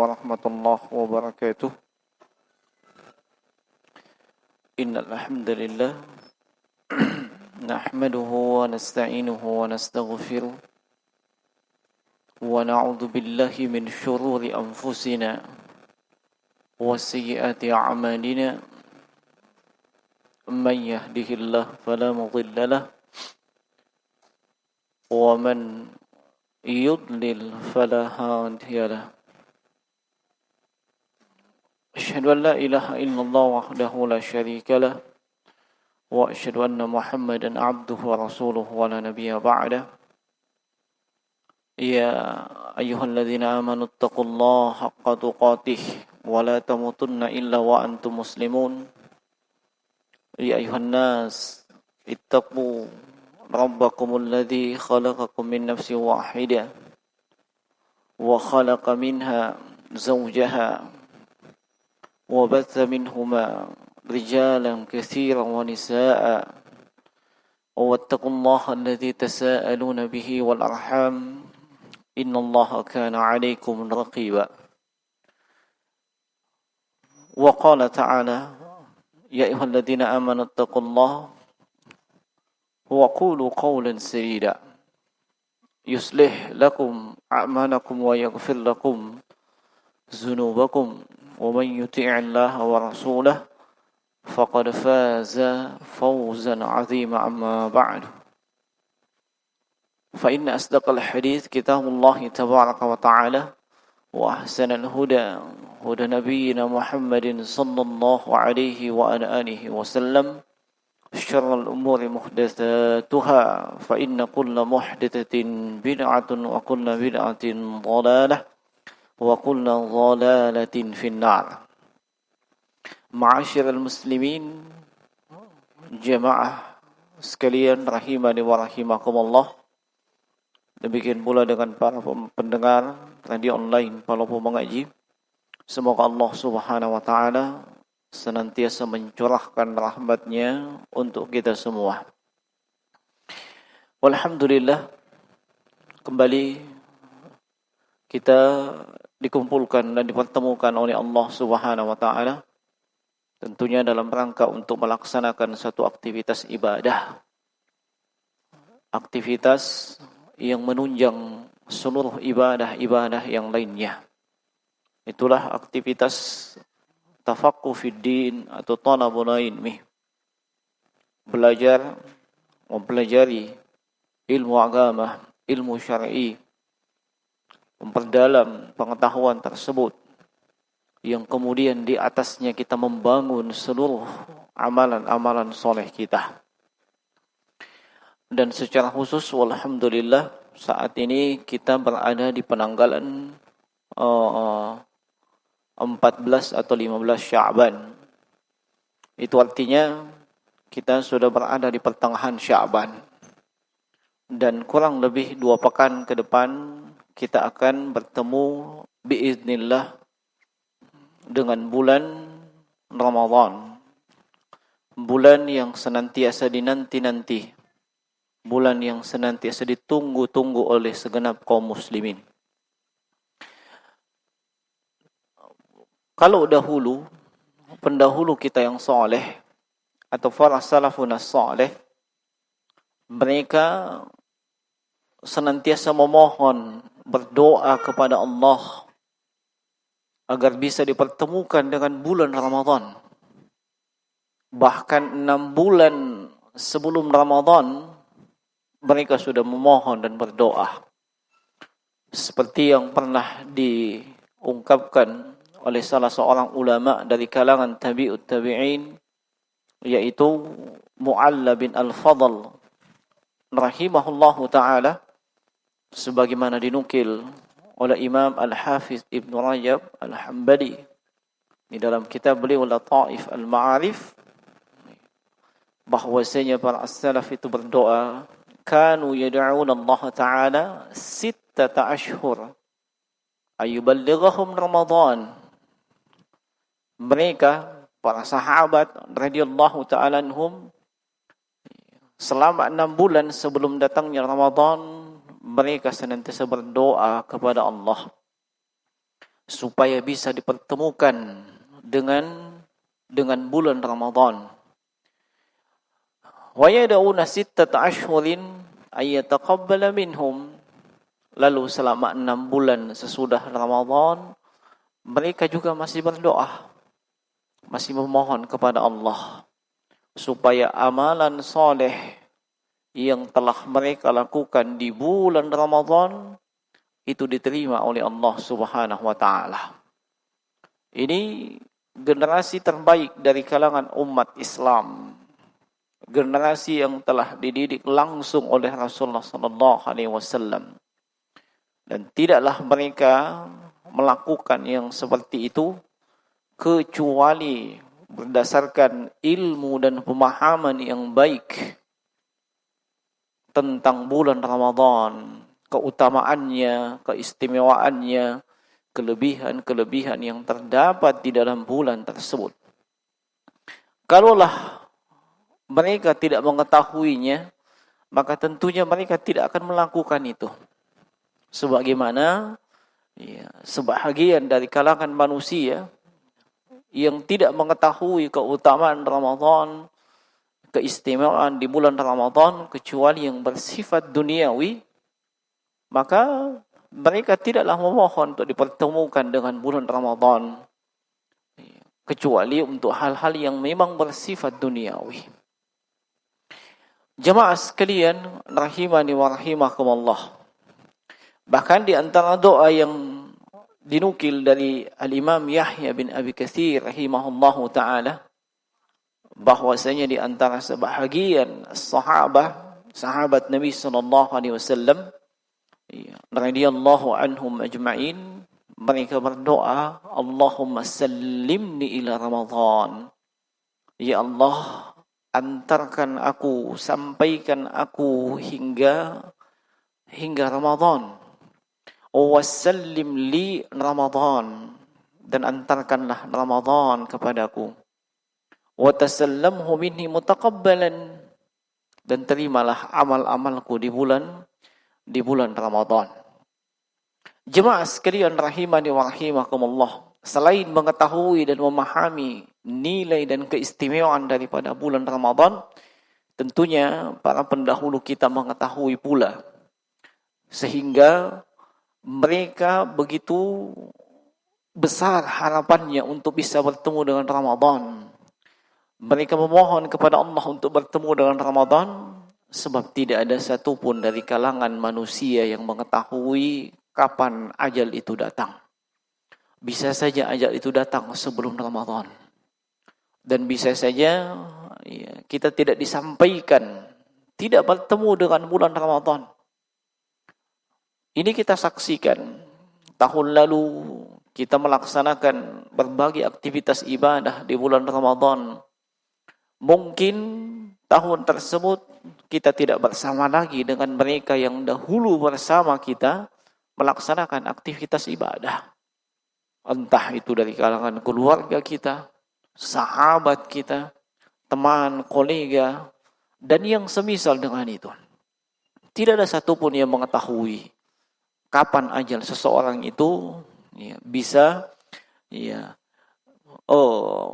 warahmatullahi wabarakatuh. Innal hamdalillah nahmaduhu wa nasta'inuhu wa nastaghfiruh wa na'udzu billahi min shururi anfusina wa sayyiati a'malina. Man yahdihillahu fala mudilla lahu wa man yudlil fala hadiya lahu. Asyhadu an la ilaha illallah wahdahu la syarika lah wa asyhadu anna Muhammadan abduhu wa rasuluhu wa la nabiyya ba'da. Ya ayyuhalladzina amanu taqullaha haqqa tuqatih wa la tamutunna illa wa antum muslimun. Ya ayyuhan nas ittaqu rabbakumul ladzi khalaqakum min nafsin wahidah wa khalaqa minha zawjaha wa batha minhuma rijalan katsiran wa nisaa'a wattaqullaha alladzi tasaaluna bihi wal arham innallaha kana 'alaykum raqiba. Wa qala ta'ala ya ayyuhalladzina amanu taqullaha وقولوا قولا سديدا يصلح لكم أعمالكم ويغفر لكم ذنوبكم ومن يطع الله ورسوله فقد فاز فوزا عظيما. أما بعد فإن أصدق الحديث كتاب الله تبارك وتعالى وأحسن الهدى هدى نبينا محمد صلى الله عليه وعلى آله وسلم. Syarrul umuri muhdatsatuha fa inna kulla muhdatsatin bid'atun wa kulla bid'atin dhalalah wa kulla dhalalatin finnar. Ma'asyiral muslimin, jamaah sekalian rahimani wa rahimakumullah. Demikian pula dengan para pendengar radio online, para pengaji. Semoga Allah Subhanahu wa taala senantiasa mencurahkan rahmat-Nya untuk kita semua. Alhamdulillah, kembali kita dikumpulkan dan dipertemukan oleh Allah Subhanahu wa taala tentunya dalam rangka untuk melaksanakan satu aktivitas ibadah. Aktivitas yang menunjang seluruh ibadah-ibadah yang lainnya. Itulah aktivitas tafaqquh fid din atau talabul ilmi. Belajar, mempelajari ilmu agama, ilmu syar'i, memperdalam pengetahuan tersebut yang kemudian di atasnya kita membangun seluruh amalan-amalan soleh kita. Dan secara khusus alhamdulillah saat ini kita berada di penanggalan 14 atau 15 Sya'ban. Itu artinya kita sudah berada di pertengahan Sya'ban. Dan kurang lebih 2 pekan ke depan kita akan bertemu biiznillah dengan bulan Ramadan. Bulan yang senantiasa dinanti-nanti. Bulan yang senantiasa ditunggu-tunggu oleh segenap kaum muslimin. Kalau dahulu, pendahulu kita yang soleh atau para salafun as-soleh, mereka senantiasa memohon, berdoa kepada Allah agar bisa dipertemukan dengan bulan Ramadan. Bahkan 6 bulan sebelum Ramadan, mereka sudah memohon dan berdoa. Seperti yang pernah diungkapkan oleh salah seorang ulama dari kalangan tabi'ut tabi'in, yaitu Mu'alla bin Al-Fadl rahimahullahu ta'ala, sebagaimana dinukil oleh Imam Al-Hafiz Ibn Rajab Al-Hambali di dalam kitab beliau Lataif Al-Ma'arif, bahwasanya para as-salaf itu berdoa, kanu yad'una Allah ta'ala 6 ashhur ayuballighahum Ramadan. Mereka, para sahabat radhiyallahu ta'ala anhum, selama 6 bulan sebelum datangnya Ramadan, mereka senantiasa berdoa kepada Allah supaya bisa dipertemukan dengan bulan Ramadan. Wa yad'una sittata ashhurin ay yataqabbala minhum. Lalu selama 6 bulan sesudah Ramadan, mereka juga masih berdoa, masih memohon kepada Allah supaya amalan soleh yang telah mereka lakukan di bulan Ramadan itu diterima oleh Allah Subhanahu wa taala. Ini generasi terbaik dari kalangan umat Islam. Generasi yang telah dididik langsung oleh Rasulullah sallallahu alaihi wasallam. Dan tidaklah mereka melakukan yang seperti itu kecuali berdasarkan ilmu dan pemahaman yang baik tentang bulan Ramadan, keutamaannya, keistimewaannya, kelebihan-kelebihan yang terdapat di dalam bulan tersebut. Kalaulah mereka tidak mengetahuinya, maka tentunya mereka tidak akan melakukan itu. Sebagaimana sebahagian dari kalangan manusia yang tidak mengetahui keutamaan Ramadan, keistimewaan di bulan Ramadan kecuali yang bersifat duniawi, maka mereka tidaklah memohon untuk dipertemukan dengan bulan Ramadan kecuali untuk hal-hal yang memang bersifat duniawi. Jemaah sekalian rahimani wa rahimakumullah. Bahkan di antara doa yang dinukil dari Al-Imam Yahya bin Abi Katsir rahimahullahu taala, bahwasanya di antara sebahagian sahabat Nabi sallallahu alaihi wasallam radhiyallahu anhum ajma'in, mereka berdoa, Allahumma sallimni ila Ramadan. Ya Allah, antarkan aku, sampaikan aku hingga Ramadan. Wassallim li Ramadan, dan antarkanlah Ramadan kepadaku. Wa tasallamhu minni mutaqabbalan, dan terimalah amal-amalku di bulan Ramadan. Jemaah sekalian rahimani wa rahimakumullah, selain mengetahui dan memahami nilai dan keistimewaan daripada bulan Ramadan, tentunya para pendahulu kita mengetahui pula, sehingga mereka begitu besar harapannya untuk bisa bertemu dengan Ramadan. Mereka memohon kepada Allah untuk bertemu dengan Ramadan, sebab tidak ada satupun dari kalangan manusia yang mengetahui kapan ajal itu datang. Bisa saja ajal itu datang sebelum Ramadan. Dan bisa saja kita tidak disampaikan, tidak bertemu dengan bulan Ramadan. Ini kita saksikan. Tahun lalu kita melaksanakan berbagai aktivitas ibadah di bulan Ramadan. Mungkin tahun tersebut kita tidak bersama lagi dengan mereka yang dahulu bersama kita melaksanakan aktivitas ibadah. Entah itu dari kalangan keluarga kita, sahabat kita, teman, kolega, dan yang semisal dengan itu. Tidak ada satupun yang mengetahui kapan ajal seseorang itu bisa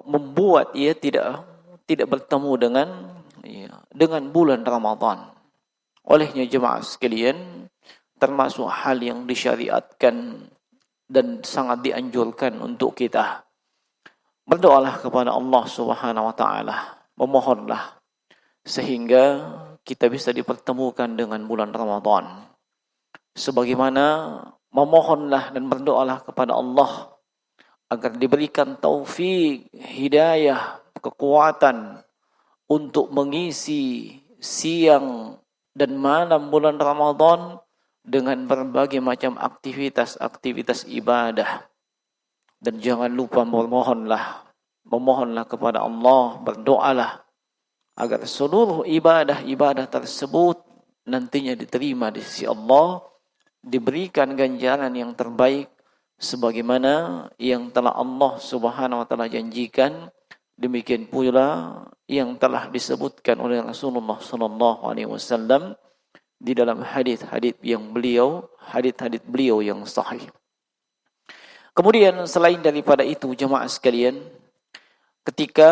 membuat ia tidak bertemu dengan bulan Ramadan. Olehnya jemaah sekalian, termasuk hal yang disyariatkan dan sangat dianjurkan untuk kita. Berdoalah kepada Allah Subhanahu wa taala, memohonlah sehingga kita bisa dipertemukan dengan bulan Ramadan. Sebagaimana memohonlah dan berdoalah kepada Allah agar diberikan taufik, hidayah, kekuatan untuk mengisi siang dan malam bulan Ramadan dengan berbagai macam aktivitas ibadah. Dan jangan lupa memohonlah kepada Allah, berdoalah agar seluruh ibadah tersebut nantinya diterima di sisi Allah, diberikan ganjaran yang terbaik sebagaimana yang telah Allah Subhanahu wa taala janjikan. Demikian pula yang telah disebutkan oleh Rasulullah sallallahu alaihi wasallam di dalam hadis-hadis beliau yang sahih. Kemudian selain daripada itu jemaah sekalian, ketika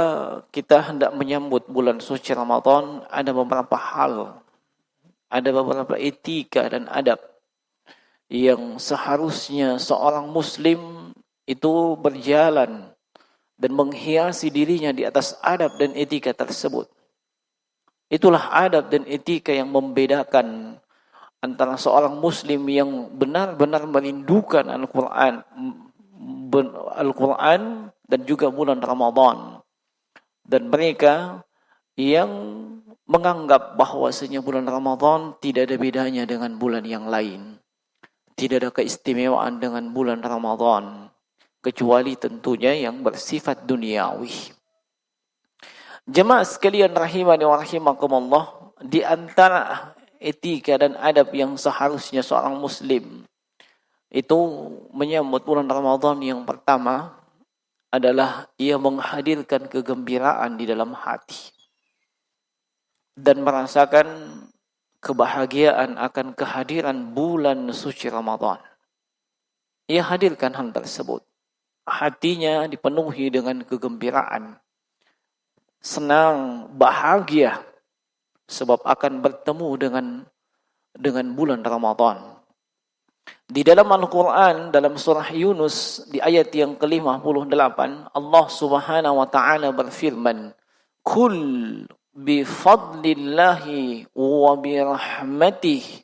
kita hendak menyambut bulan suci Ramadan, ada beberapa hal, ada beberapa etika dan adab yang seharusnya seorang muslim itu berjalan dan menghiasi dirinya di atas adab dan etika tersebut. Itulah adab dan etika yang membedakan antara seorang muslim yang benar-benar merindukan Al-Quran dan juga bulan Ramadan, dan mereka yang menganggap bahwasanya bulan Ramadan tidak ada bedanya dengan bulan yang lain, tidak ada keistimewaan dengan bulan Ramadan kecuali tentunya yang bersifat duniawi. Jemaah sekalian rahimani wa rahimakumullah, di antara etika dan adab yang seharusnya seorang muslim itu menyambut bulan Ramadan, yang pertama adalah ia menghadirkan kegembiraan di dalam hati dan merasakan kebahagiaan akan kehadiran bulan suci Ramadan. Ia hadirkan hal tersebut. Hatinya dipenuhi dengan kegembiraan, senang, bahagia sebab akan bertemu dengan bulan Ramadan. Di dalam Al-Quran, dalam surah Yunus, di ayat yang ke-58, Allah Subhanahu wa Ta'ala berfirman, "Kul bi fadlillahi wa bi rahmatihi,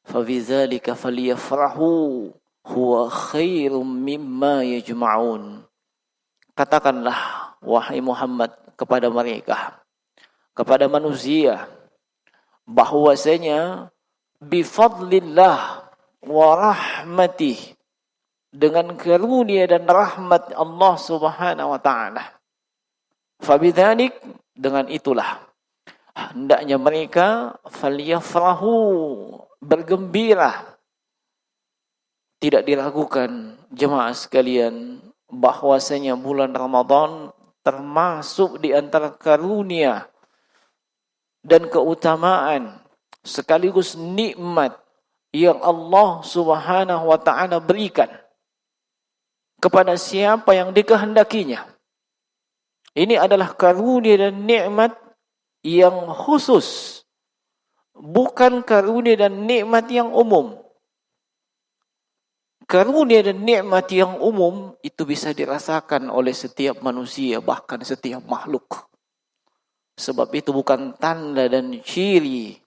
fa bidzalika falyafrahu, huwa khairum mimma yajma'un." Katakanlah, wahai Muhammad, kepada mereka, kepada manusia, bahwasanya bi fadlillah wa rahmatih, dengan karunia dan rahmat Allah Subhanahu wa Ta'ala. Fabidzalik, dengan itulah hendaknya mereka falyafrahu, bergembira. Tidak diragukan jemaah sekalian bahwasanya bulan Ramadan termasuk di antara karunia dan keutamaan sekaligus nikmat yang Allah Subhanahu wa Ta'ala berikan kepada siapa yang dikehendakinya. Ini adalah karunia dan nikmat yang khusus, bukan karunia dan nikmat yang umum. Karunia dan nikmat yang umum itu bisa dirasakan oleh setiap manusia, bahkan setiap makhluk. Sebab itu bukan tanda dan ciri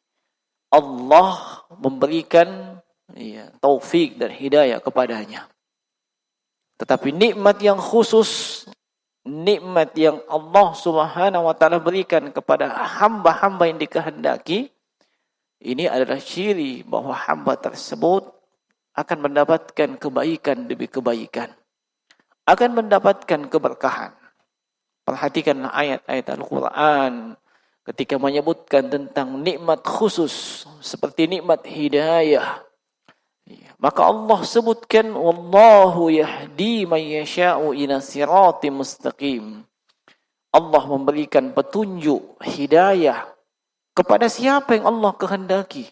Allah memberikan taufik dan hidayah kepadanya. Tetapi nikmat yang khusus, nikmat yang Allah Subhanahu wa Ta'ala berikan kepada hamba-hamba yang dikehendaki, ini adalah ciri bahwa hamba tersebut akan mendapatkan kebaikan demi kebaikan, akan mendapatkan keberkahan. Perhatikanlah ayat-ayat Al-Quran ketika menyebutkan tentang nikmat khusus seperti nikmat hidayah. Maka Allah sebutkan, wallahu yahdi man yasha'u ila siratim mustaqim. Allah memberikan petunjuk, hidayah kepada siapa yang Allah kehendaki,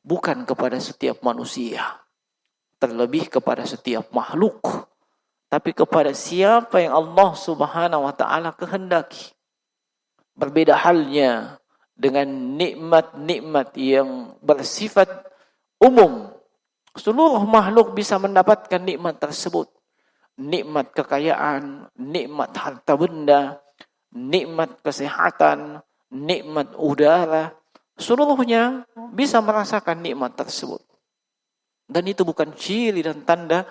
bukan kepada setiap manusia, terlebih kepada setiap makhluk, tapi kepada siapa yang Allah Subhanahu wa Ta'ala kehendaki. Berbeda halnya dengan nikmat-nikmat yang bersifat umum. Seluruh makhluk bisa mendapatkan nikmat tersebut. Nikmat kekayaan, nikmat harta benda, nikmat kesehatan, nikmat udara. Seluruhnya bisa merasakan nikmat tersebut. Dan itu bukan ciri dan tanda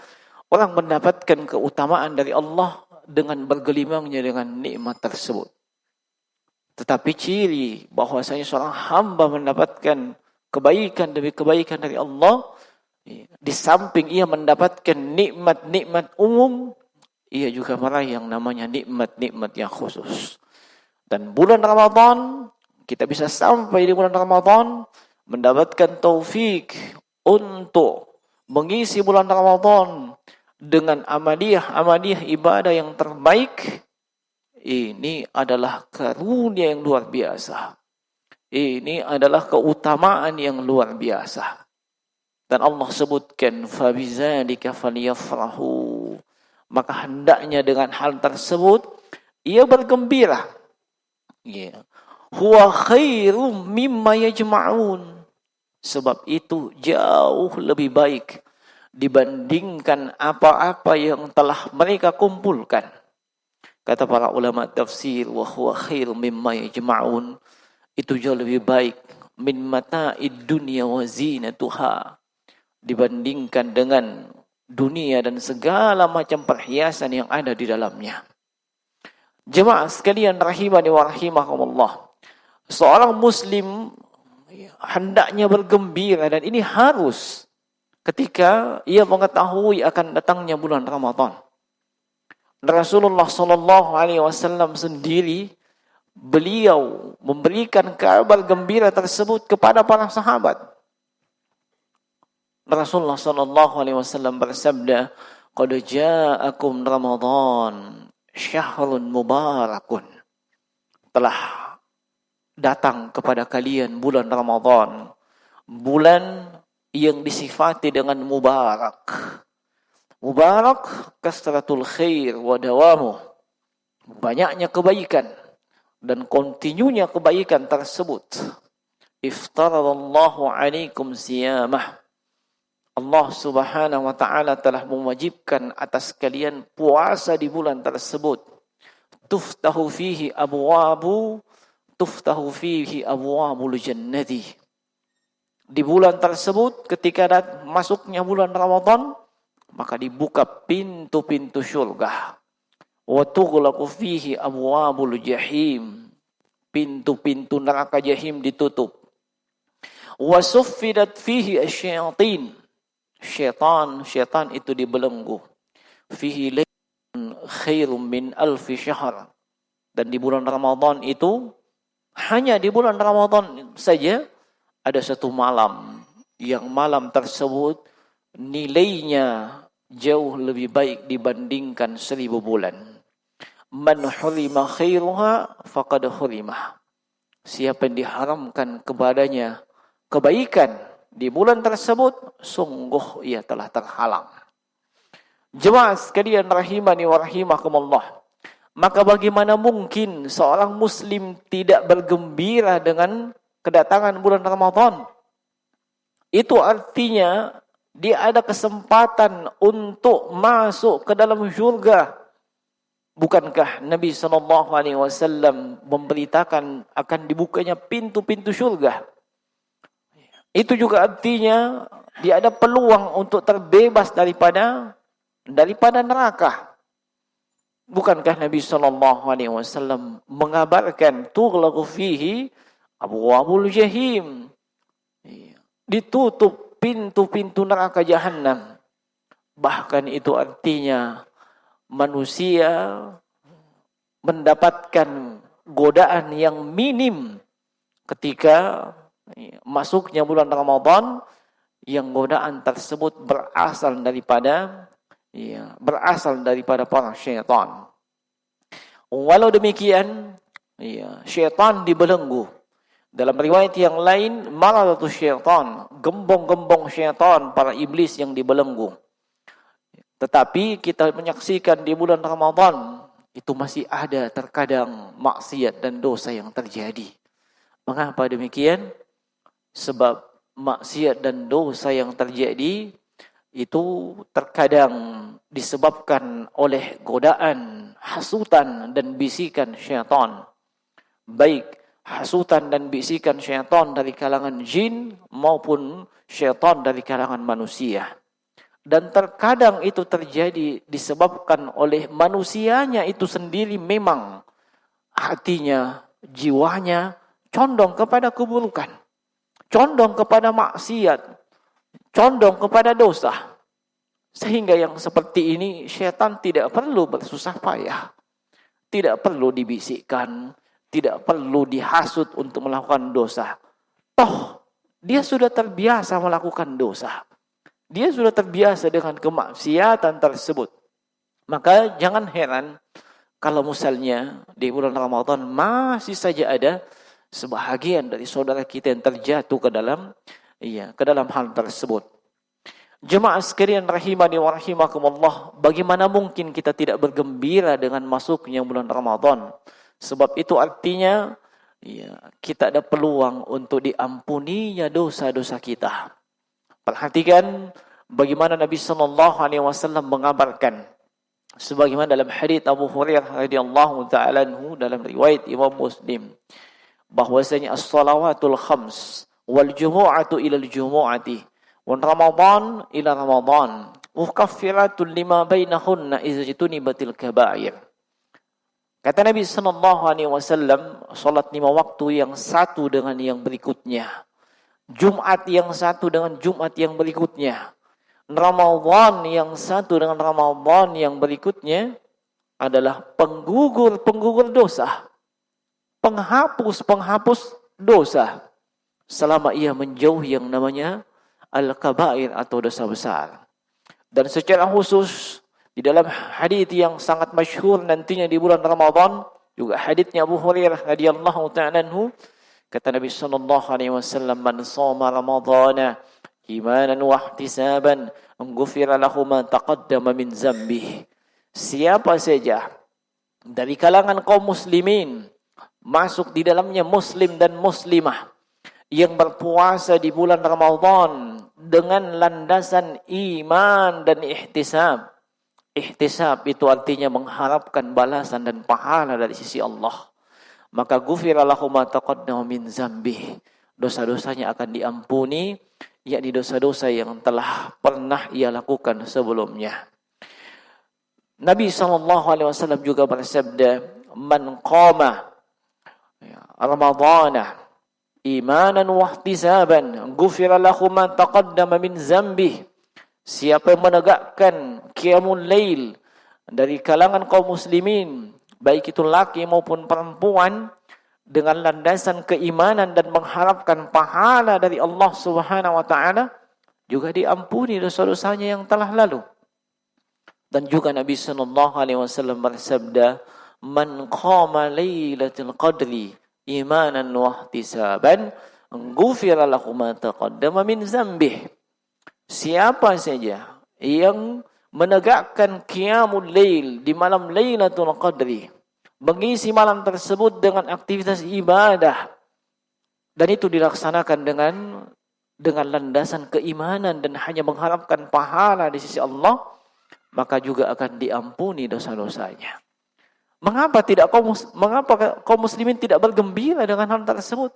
orang mendapatkan keutamaan dari Allah dengan bergelimangnya dengan nikmat tersebut. Tetapi ciri bahwasanya seorang hamba mendapatkan kebaikan demi kebaikan dari Allah, di samping ia mendapatkan nikmat-nikmat umum, ia juga meraih yang namanya nikmat-nikmat yang khusus. Dan bulan Ramadan, kita bisa sampai di bulan Ramadan mendapatkan taufik untuk mengisi bulan Ramadan dengan amaliyah ibadah yang terbaik. Ini adalah karunia yang luar biasa. Ini adalah keutamaan yang luar biasa. Dan Allah sebutkan, فَبِذَلِكَ فَلْيَفْرَحُوا, maka hendaknya dengan hal tersebut ia bergembira. Ya. Huwa khairum mimma yajma'un. Sebab itu jauh lebih baik dibandingkan apa-apa yang telah mereka kumpulkan. Kata para ulama tafsir, wa huwa khairum mimma yajma'un. Itu jauh lebih baik min mata'id dunya wa zinatuha. Dibandingkan dengan dunia dan segala macam perhiasan yang ada di dalamnya. Jemaah sekalian rahimani wa rahimakumullah. Seorang muslim hendaknya bergembira, dan ini harus ketika ia mengetahui akan datangnya bulan Ramadan. Rasulullah sallallahu alaihi wasallam sendiri beliau memberikan kabar gembira tersebut kepada para sahabat. Rasulullah sallallahu alaihi wasallam bersabda, "Qad ja'akum Ramadan, syahrun mubarakun." Telah datang kepada kalian bulan Ramadan, bulan yang disifati dengan mubarak. Mubarak kasratul khair wa dawamuh. Banyaknya kebaikan dan kontinunya kebaikan tersebut. Iftaradallahu alaikum siyamah. Allah Subhanahu wa taala telah mewajibkan atas kalian puasa di bulan tersebut. Tuftahu fihi abwabul jannati. Di bulan tersebut ketika masuknya bulan Ramadan, maka dibuka pintu-pintu surga. Wa tughlaqu fihi abwabul jahim. Pintu-pintu neraka jahim ditutup. Wa suffidat fihi asyayatin. Syaitan itu dibelenggu. Fihi laylun khairum min alfi syahr. Dan di bulan Ramadan itu, hanya di bulan Ramadan saja ada satu malam, yang malam tersebut nilainya jauh lebih baik dibandingkan 1000 bulan. Man hurima khairuha faqad hurimah. Siapa yang diharamkan kepadanya kebaikan di bulan tersebut, sungguh ia telah terhalang. Jemaah sekalian rahimani wa rahimakumullah. Maka bagaimana mungkin seorang muslim tidak bergembira dengan kedatangan bulan Ramadan? Itu artinya dia ada kesempatan untuk masuk ke dalam surga. Bukankah Nabi SAW memberitakan akan dibukanya pintu-pintu surga? Itu juga artinya dia ada peluang untuk terbebas daripada neraka. Bukankah Nabi SAW mengabarkan tughlaqu fihi abwabul jahim, ditutup pintu-pintu neraka jahanam. Bahkan itu artinya manusia mendapatkan godaan yang minim ketika masuknya bulan Ramadan, yang godaan tersebut berasal daripada para syaitan. Walau demikian, syaitan dibelenggu. Dalam riwayat yang lain, maradatus syaitan, gembong-gembong syaitan, para iblis yang dibelenggu. Tetapi kita menyaksikan di bulan Ramadan, itu masih ada terkadang maksiat dan dosa yang terjadi. Mengapa demikian? Sebab maksiat dan dosa yang terjadi itu terkadang disebabkan oleh godaan, hasutan dan bisikan syaitan. Baik hasutan dan bisikan syaitan dari kalangan jin maupun syaitan dari kalangan manusia. Dan terkadang itu terjadi disebabkan oleh manusianya itu sendiri, memang hatinya, jiwanya condong kepada keburukan, condong kepada maksiat, condong kepada dosa. Sehingga yang seperti ini syaitan tidak perlu bersusah payah, tidak perlu dibisikkan, tidak perlu dihasut untuk melakukan dosa. Toh dia sudah terbiasa melakukan dosa, dia sudah terbiasa dengan kemaksiatan tersebut. Maka jangan heran kalau misalnya di bulan Ramadan masih saja ada sebahagian dari saudara kita yang terjatuh ke dalam hal tersebut. Jemaah sekalian rahimani wa rahimakumullah, bagaimana mungkin kita tidak bergembira dengan masuknya bulan Ramadan? Sebab itu artinya ya, kita ada peluang untuk diampuninya dosa-dosa kita. Perhatikan bagaimana Nabi sallallahu alaihi wasallam mengabarkan sebagaimana dalam hadis Abu Hurairah radhiyallahu taala anhu dalam riwayat Imam Muslim bahwasanya as-salawatul khams wal jumu'atu ila al-jumu'ati wan Ramadan ila Ramadan ukaffiratun lima bainahunna idza jutunibatil kaba'ir. Kata Nabi sallallahu alaihi wasallam, salat 5 waktu yang satu dengan yang berikutnya, Jumat yang satu dengan Jumat yang berikutnya, Ramadan yang satu dengan Ramadan yang berikutnya adalah penggugur dosa, penghapus dosa selama ia menjauhi yang namanya al-kabair atau dosa besar. Dan secara khusus di dalam hadis yang sangat masyhur nantinya di bulan Ramadan, juga hadisnya Abu Hurairah radhiyallahu ta'ala anhu, kata Nabi sallallahu alaihi wasallam, man shoma ramadhana imanan wa ihtisaban ghufira lahu ma taqaddama min dzambihi. Siapa saja dari kalangan kaum muslimin, masuk di dalamnya muslim dan muslimah, yang berpuasa di bulan Ramadan dengan landasan iman dan ihtisab. Ihtisab itu artinya mengharapkan balasan dan pahala dari sisi Allah. Maka ghufira lahu ma taqaddama min dzambih. Dosa-dosanya akan diampuni, yakni dosa-dosa yang telah pernah ia lakukan sebelumnya. Nabi SAW juga bersabda, man qama Ramadana imanan wa ihtisaban ghufira lahu ma taqaddama min dzambih. Siapa yang menegakkan qiyamul lail dari kalangan kaum muslimin, baik itu laki maupun perempuan, dengan landasan keimanan dan mengharapkan pahala dari Allah Subhanahu wa taala, juga diampuni dosa-dosanya yang telah lalu. Dan juga Nabi sallallahu alaihi wasallam bersabda, man qama lailatul qadri imanan wa ihtisaban ghufira lahu ma taqaddama min dzambih. Siapa saja yang menegakkan qiyamul lail di malam Lailatul Qadri, mengisi malam tersebut dengan aktivitas ibadah, dan itu dilaksanakan dengan landasan keimanan dan hanya mengharapkan pahala di sisi Allah, maka juga akan diampuni dosa-dosanya. Mengapa kaum muslimin tidak bergembira dengan hal tersebut?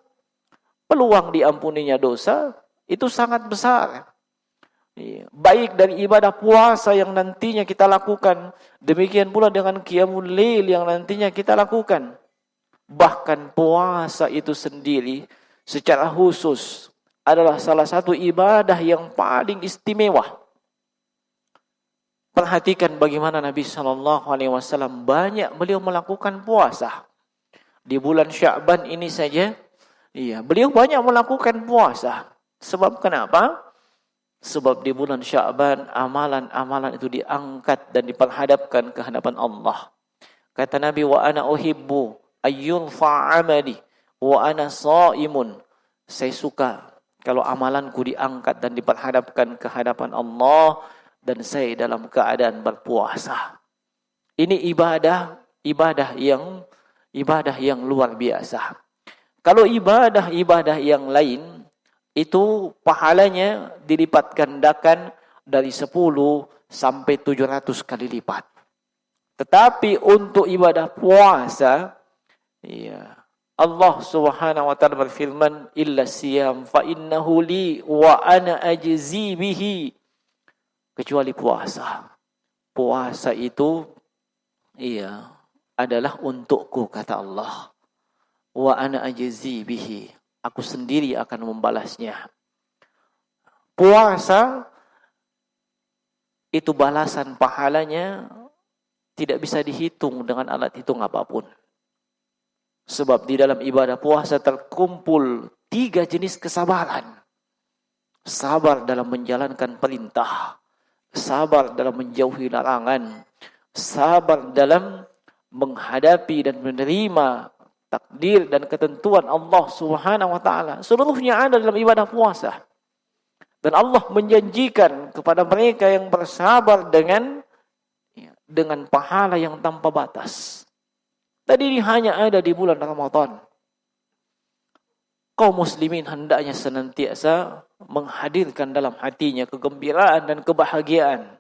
Peluang diampuninya dosa itu sangat besar. Baik dari ibadah puasa yang nantinya kita lakukan, demikian pula dengan qiyamul lail yang nantinya kita lakukan. Bahkan puasa itu sendiri secara khusus adalah salah satu ibadah yang paling istimewa. Perhatikan bagaimana Nabi sallallahu alaihi wasallam banyak beliau melakukan puasa. Di bulan Sya'ban ini saja, beliau banyak melakukan puasa. Sebab kenapa? Sebab di bulan Sya'ban amalan-amalan itu diangkat dan diperhadapkan ke hadapan Allah. Kata Nabi, wa ana uhibbu ayyurfa amali wa ana shaimun. Saya suka kalau amalanku diangkat dan diperhadapkan ke hadapan Allah dan saya dalam keadaan berpuasa. Ini ibadah yang luar biasa. Kalau ibadah yang lain itu pahalanya dilipat gandakan dari 10 sampai 700 kali lipat. Tetapi untuk ibadah puasa, Allah Subhanahu wa taala berfirman, illa siyam fa innahu li wa ana ajzi bihi. Kecuali puasa. Puasa itu adalah untukku, kata Allah. Wa ana ajzi bihi. Aku sendiri akan membalasnya. Puasa itu balasan pahalanya tidak bisa dihitung dengan alat hitung apapun. Sebab di dalam ibadah puasa terkumpul 3 jenis kesabaran. Sabar dalam menjalankan perintah, sabar dalam menjauhi larangan, sabar dalam menghadapi dan menerima takdir dan ketentuan Allah Subhanahu wa taala. Seluruhnya ada dalam ibadah puasa. Dan Allah menjanjikan kepada mereka yang bersabar dengan pahala yang tanpa batas. Tadi ini hanya ada di bulan Ramadan. Kaum muslimin hendaknya senantiasa menghadirkan dalam hatinya kegembiraan dan kebahagiaan.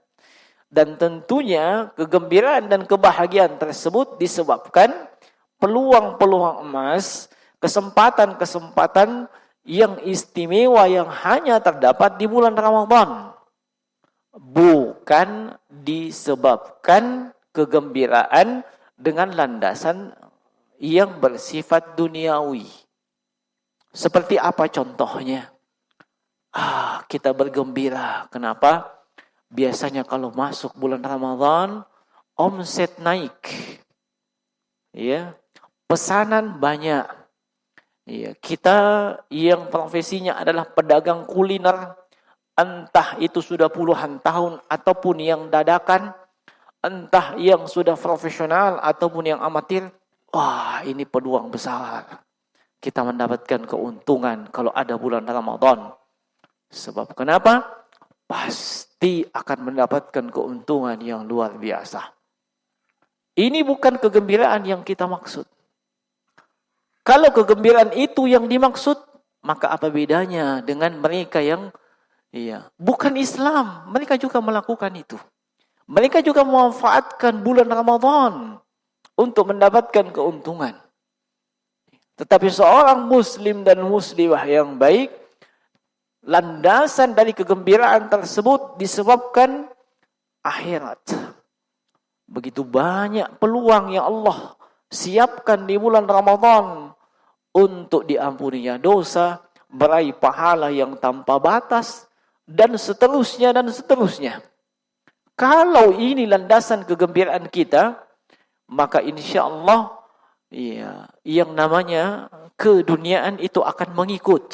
Dan tentunya kegembiraan dan kebahagiaan tersebut disebabkan peluang-peluang emas, kesempatan-kesempatan yang istimewa yang hanya terdapat di bulan Ramadan. Bukan disebabkan kegembiraan dengan landasan yang bersifat duniawi. Seperti apa contohnya? Kita bergembira. Kenapa? Biasanya kalau masuk bulan Ramadan, omset naik. Ya, pesanan banyak. Ya, kita yang profesinya adalah pedagang kuliner, entah itu sudah puluhan tahun ataupun yang dadakan, entah yang sudah profesional ataupun yang amatir, ini peluang besar. Kita mendapatkan keuntungan kalau ada bulan Ramadan. Sebab kenapa? Pasti akan mendapatkan keuntungan yang luar biasa. Ini bukan kegembiraan yang kita maksud. Kalau kegembiraan itu yang dimaksud, maka apa bedanya dengan mereka yang bukan Islam? Mereka juga melakukan itu. Mereka juga memanfaatkan bulan Ramadan untuk mendapatkan keuntungan. Tetapi seorang muslim dan muslimah yang baik, landasan dari kegembiraan tersebut disebabkan akhirat. Begitu banyak peluang yang Allah siapkan di bulan Ramadan untuk diampuninya dosa, meraih pahala yang tanpa batas, dan seterusnya dan seterusnya. Kalau ini landasan kegembiraan kita, maka insya Allah yang namanya keduniaan itu akan mengikut.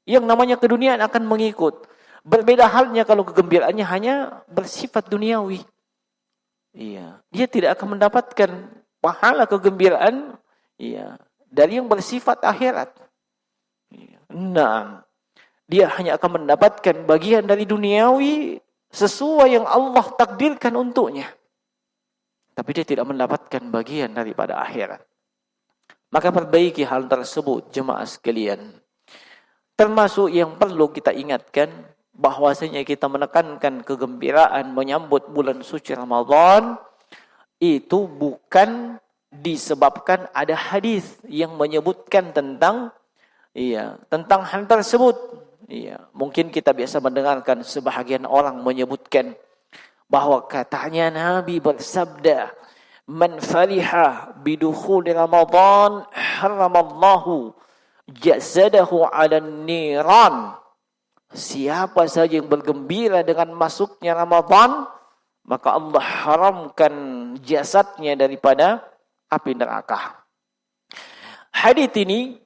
Yang namanya keduniaan akan mengikut. Berbeda halnya kalau kegembiraannya hanya bersifat duniawi. Dia tidak akan mendapatkan pahala kegembiraan dari yang bersifat akhirat. Nah, dia hanya akan mendapatkan bagian dari duniawi sesuai yang Allah takdirkan untuknya. Tapi dia tidak mendapatkan bagian daripada akhirat. Maka perbaiki hal tersebut, jemaah sekalian. Termasuk yang perlu kita ingatkan, bahwasanya kita menekankan kegembiraan menyambut bulan suci Ramadan, itu bukan disebabkan ada hadis yang menyebutkan tentang hal tersebut. Mungkin kita biasa mendengarkan sebahagian orang menyebutkan bahwa katanya Nabi bersabda, "Man fariha bidukhuli Ramadan, haramallahu jasadahu 'alan niran." Siapa saja yang bergembira dengan masuknya Ramadan, maka Allah haramkan jasadnya daripada api neraka. Hadis ini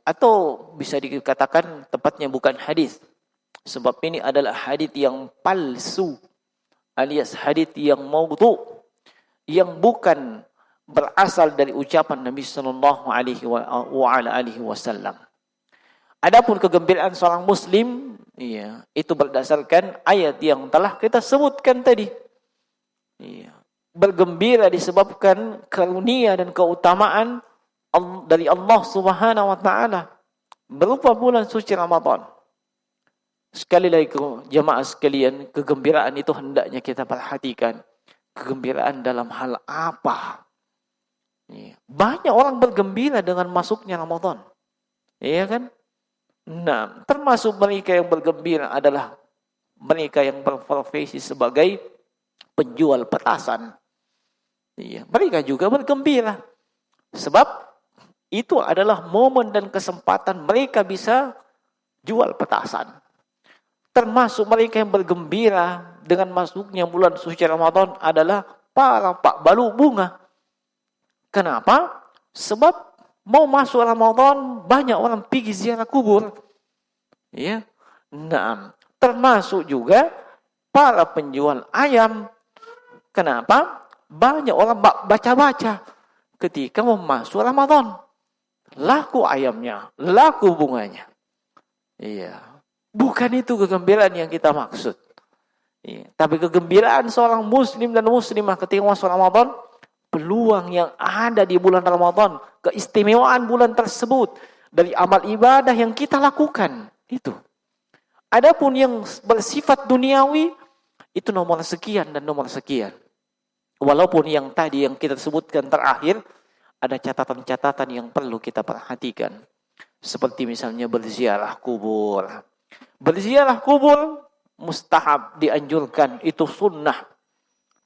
atau bisa dikatakan tepatnya bukan hadis, sebab ini adalah hadis yang palsu, alias hadis yang maudhu, yang bukan berasal dari ucapan Nabi sallallahu alaihi wasallam. Adapun kegembiraan seorang muslim, itu berdasarkan ayat yang telah kita sebutkan tadi. Bergembira disebabkan karunia dan keutamaan dari Allah Subhanahu wa taala berupa bulan suci Ramadan. Sekali lagi jemaah sekalian, kegembiraan itu hendaknya kita perhatikan. Kegembiraan dalam hal apa? Banyak orang bergembira dengan masuknya Ramadan. Iya kan? Nah, termasuk mereka yang bergembira adalah mereka yang berprofesi sebagai penjual petasan. Mereka juga bergembira. Sebab itu adalah momen dan kesempatan mereka bisa jual petasan. Termasuk mereka yang bergembira dengan masuknya bulan suci Ramadan adalah para pak balu bunga. Kenapa? Sebab mau masuk Ramadan, banyak orang pergi ziarah kubur. Nah, termasuk juga para penjual ayam. Kenapa? Banyak orang baca-baca ketika mau masuk Ramadan. Laku ayamnya, laku bunganya. Iya. Bukan itu kegembiraan yang kita maksud. Iya. Tapi kegembiraan seorang muslim dan muslimah ketika masuk Ramadan, peluang yang ada di bulan Ramadan, keistimewaan bulan tersebut dari amal ibadah yang kita lakukan, itu. Adapun yang bersifat duniawi, itu nomor sekian dan nomor sekian. Walaupun yang tadi yang kita sebutkan terakhir, ada catatan-catatan yang perlu kita perhatikan. Seperti misalnya berziarah kubur. Berziarah kubur mustahab, dianjurkan, itu sunnah.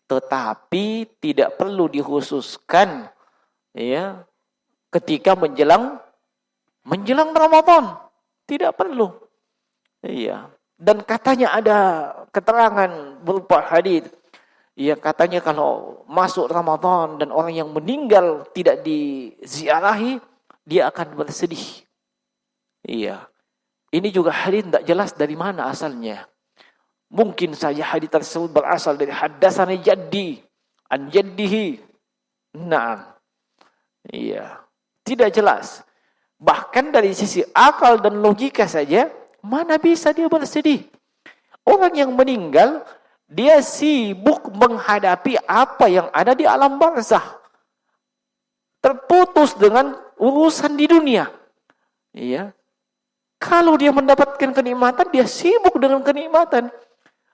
Tetapi tidak perlu dikhususkan ya ketika menjelang Ramadan. Tidak perlu. Iya. Dan katanya ada keterangan berupa hadis. Ya katanya kalau masuk Ramadan dan orang yang meninggal tidak diziarahi, dia akan bersedih. Iya. Ini juga hadis tidak jelas dari mana asalnya. Mungkin saja hadis tersebut berasal dari haddatsani jaddi an jaddihi. Naam. Iya. Tidak jelas. Bahkan dari sisi akal dan logika saja, mana bisa dia bersedih? Orang yang meninggal, dia sibuk menghadapi apa yang ada di alam barzakh. Terputus dengan urusan di dunia. Iya. Kalau dia mendapatkan kenikmatan, dia sibuk dengan kenikmatan.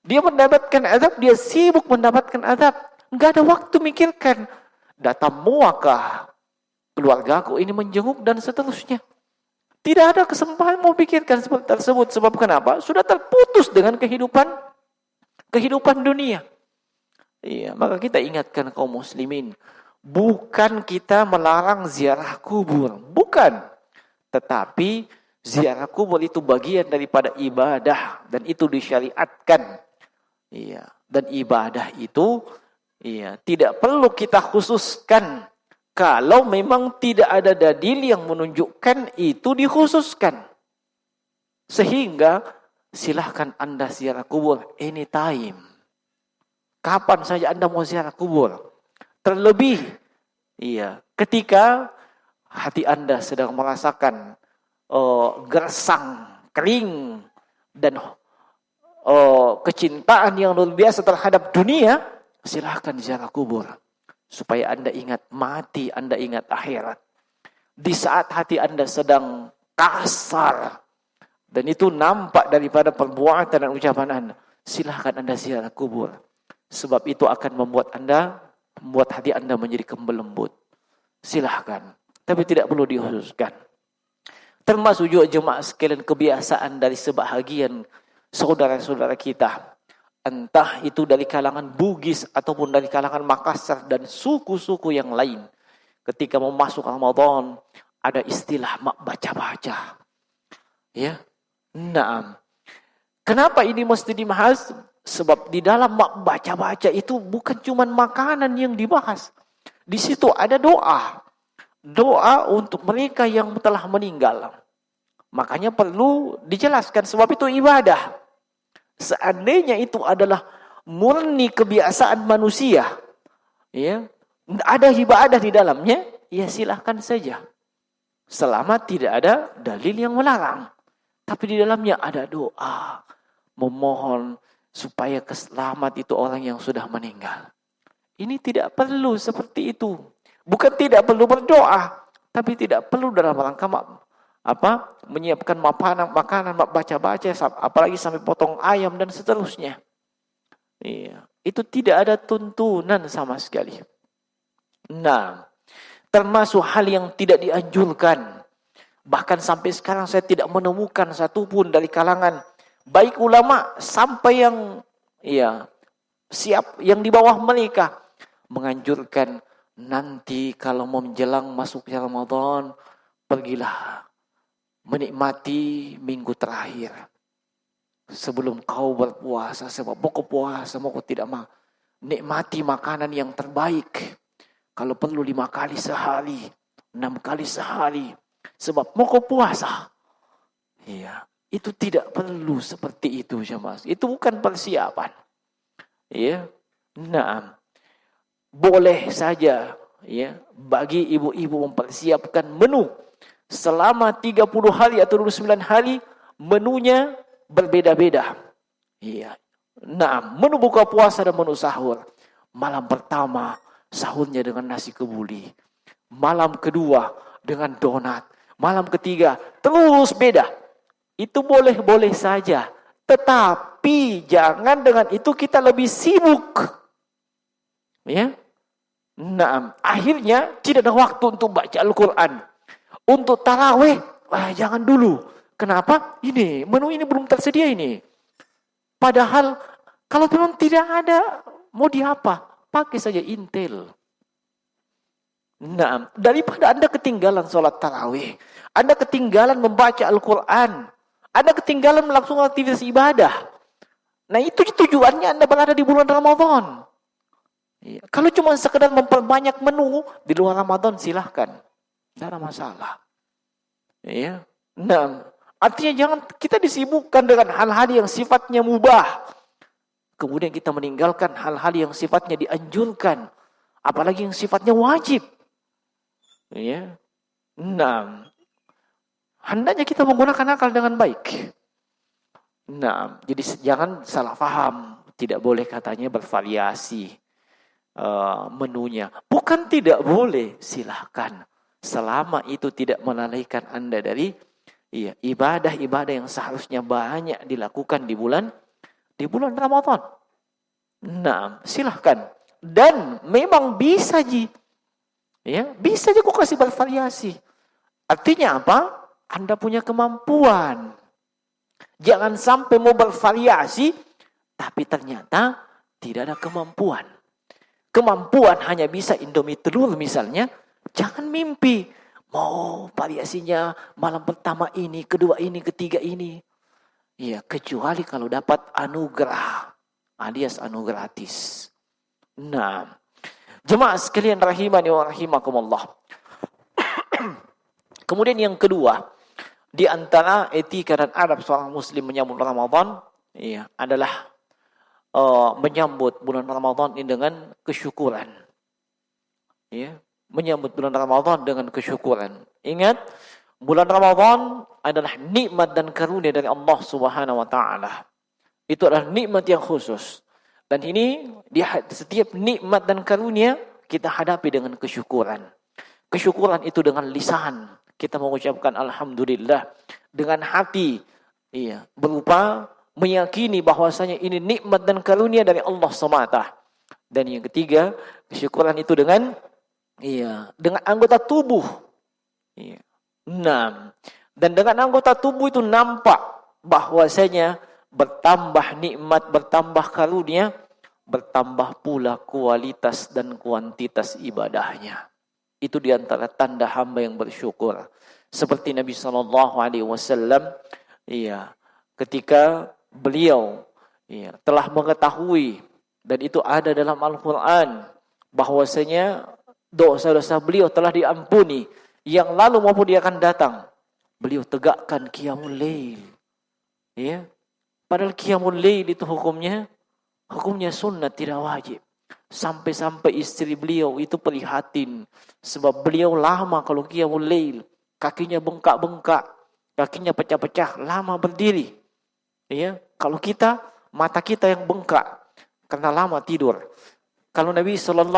Dia mendapatkan azab, dia sibuk mendapatkan azab. Enggak ada waktu mikirkan, datang muakah keluargaku ini menjenguk dan seterusnya. Tidak ada kesempatan mau pikirkan seperti tersebut. Sebab kenapa? Sudah terputus dengan kehidupan dunia. Iya, maka kita ingatkan kaum muslimin, bukan kita melarang ziarah kubur, bukan. Tetapi ziarah kubur itu bagian daripada ibadah dan itu disyariatkan. Iya, dan ibadah itu tidak perlu kita khususkan. Kalau memang tidak ada dalil yang menunjukkan itu dikhususkan. Sehingga silahkan Anda ziarah kubur anytime. Kapan saja Anda mau ziarah kubur. Terlebih ketika hati Anda sedang merasakan gersang, kering, dan kecintaan yang luar biasa terhadap dunia, silahkan ziarah kubur. Supaya Anda ingat mati, Anda ingat akhirat. Di saat hati Anda sedang kasar, dan itu nampak daripada perbuatan dan ucapan Anda, silahkan Anda ziarah kubur. Sebab itu akan membuat hati Anda menjadi lembut. Silahkan. Tapi tidak perlu dikhususkan. Termasuk juga jemaah sekalian kebiasaan dari sebahagian saudara-saudara kita. Entah itu dari kalangan Bugis ataupun dari kalangan Makassar dan suku-suku yang lain. Ketika mau masuk Ramadan, ada istilah mak baca-baca. Ya. Naam. Kenapa ini mesti dibahas? Sebab di dalam mak baca-baca itu bukan cuma makanan yang dibahas. Di situ ada doa. Doa untuk mereka yang telah meninggal. Makanya perlu dijelaskan sebab itu ibadah. Seandainya itu adalah murni kebiasaan manusia, ya, ada ibadah di dalamnya, ya silahkan saja. Selama tidak ada dalil yang melarang. Tapi di dalamnya ada doa, memohon supaya selamat itu orang yang sudah meninggal. Ini tidak perlu seperti itu. Bukan tidak perlu berdoa, tapi tidak perlu dalam rangka menyiapkan makanan, baca-baca, apalagi sampai potong ayam dan seterusnya. Iya, itu tidak ada tuntunan sama sekali. Nah, termasuk hal yang tidak dianjurkan. Bahkan sampai sekarang saya tidak menemukan satupun dari kalangan baik ulama sampai yang siap yang di bawah mereka menganjurkan nanti kalau mau menjelang masuknya Ramadan, pergilah menikmati minggu terakhir sebelum kau berpuasa. Sebab mau puasa, mau tidak mau, nikmati makanan yang terbaik. Kalau perlu 5 kali sehari, 6 kali sehari. Sebab mau puasa. Iya, itu tidak perlu seperti itu, jemaah. Itu bukan persiapan. Iya. Nah, boleh saja bagi ibu-ibu mempersiapkan menu selama 30 hari atau 29 hari, menunya berbeda-beda. Iya. Nah, menu buka puasa dan menu sahur. Malam pertama sahurnya dengan nasi kebuli. Malam kedua dengan donat. Malam ketiga terus beda. Itu boleh-boleh saja. Tetapi jangan dengan itu kita lebih sibuk. Ya. Nah, akhirnya tidak ada waktu untuk baca Al-Quran. Untuk tarawih, jangan dulu. Kenapa? Ini, menu ini belum tersedia ini. Padahal, kalau memang tidak ada, mau diapa? Pakai saja Intel. Nah, daripada Anda ketinggalan sholat tarawih, Anda ketinggalan membaca Al-Quran, Anda ketinggalan melakukan aktivitas ibadah. Nah, itu tujuannya Anda berada di bulan Ramadan. Ya. Kalau cuma sekedar memperbanyak menu di luar Ramadan, silahkan. Tidak ada masalah. Ya. Nah, artinya jangan kita disibukkan dengan hal-hal yang sifatnya mubah. Kemudian kita meninggalkan hal-hal yang sifatnya dianjurkan. Apalagi yang sifatnya wajib. Ya. Nah, hendaknya kita menggunakan akal dengan baik. Nah, jadi jangan salah paham. Tidak boleh katanya bervariasi menunya. Bukan tidak boleh, silahkan. Selama itu tidak melalaikan Anda dari ibadah-ibadah yang seharusnya banyak dilakukan di bulan Ramadan. Nah, silahkan. Dan memang bisa bisa kok kasih bervariasi. Artinya apa? Anda punya kemampuan. Jangan sampai mau bervariasi, tapi ternyata tidak ada kemampuan. Kemampuan hanya bisa Indomie telur misalnya, jangan mimpi. Mau variasinya malam pertama ini, kedua ini, ketiga ini. Ya, kecuali kalau dapat anugerah, alias gratis. Nah, jemaah sekalian rahimani wa rahimakumullah. Kemudian yang kedua, di antara etika dan adab seorang muslim menyambut Ramadan, adalah menyambut bulan Ramadan ini dengan kesyukuran. Ya, menyambut bulan Ramadan dengan kesyukuran. Ingat, bulan Ramadan adalah nikmat dan karunia dari Allah Subhanahu wa taala. Itu adalah nikmat yang khusus. Dan ini di setiap nikmat dan karunia kita hadapi dengan kesyukuran. Kesyukuran itu dengan lisan. Kita mengucapkan alhamdulillah, dengan hati. Berupa meyakini bahwasanya ini nikmat dan karunia dari Allah semata. Dan yang ketiga, kesyukuran itu dengan anggota tubuh. Nah, dan dengan anggota tubuh itu nampak bahwasanya bertambah nikmat, bertambah karunia, bertambah pula kualitas dan kuantitas ibadahnya. Itu diantara tanda hamba yang bersyukur. Seperti Nabi SAW, ketika beliau telah mengetahui, dan itu ada dalam Al-Quran, bahwasanya dosa-dosa beliau telah diampuni, yang lalu maupun dia akan datang. Beliau tegakkan qiyamul lail. Padahal qiyamul lail itu hukumnya sunnah, tidak wajib. Sampai-sampai istri beliau itu prihatin, sebab beliau lama kalau qiyamul lail, kakinya bengkak-bengkak, kakinya pecah-pecah, lama berdiri. Kalau kita, mata kita yang bengkak karena lama tidur. Kalau Nabi SAW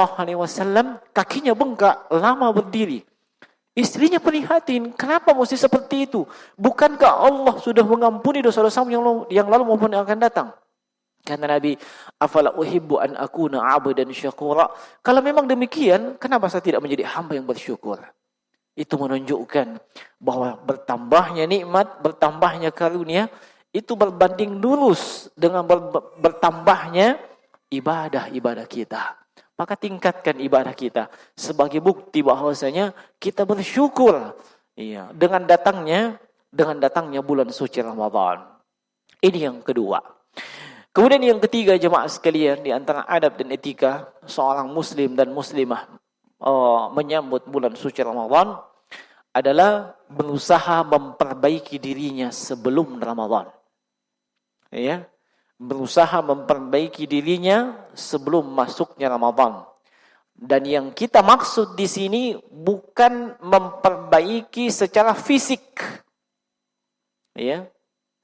kakinya bengkak, lama berdiri. Istrinya prihatin, kenapa mesti seperti itu? Bukankah Allah sudah mengampuni dosa-dosa yang lalu maupun yang akan datang? Kata Nabi, afala uhibbu an akuna 'abdan syakura. Kalau memang demikian, kenapa saya tidak menjadi hamba yang bersyukur? Itu menunjukkan bahwa bertambahnya nikmat, bertambahnya karunia, itu berbanding lurus dengan bertambahnya ibadah-ibadah kita. Maka tingkatkan ibadah kita sebagai bukti bahwasanya kita bersyukur dengan datangnya bulan suci Ramadan. Ini yang kedua. Kemudian yang ketiga, jemaah sekalian, di antara adab dan etika seorang muslim dan muslimah menyambut bulan suci Ramadan adalah berusaha memperbaiki dirinya sebelum Ramadan. Berusaha memperbaiki dirinya sebelum masuknya Ramadan. Dan yang kita maksud di sini bukan memperbaiki secara fisik.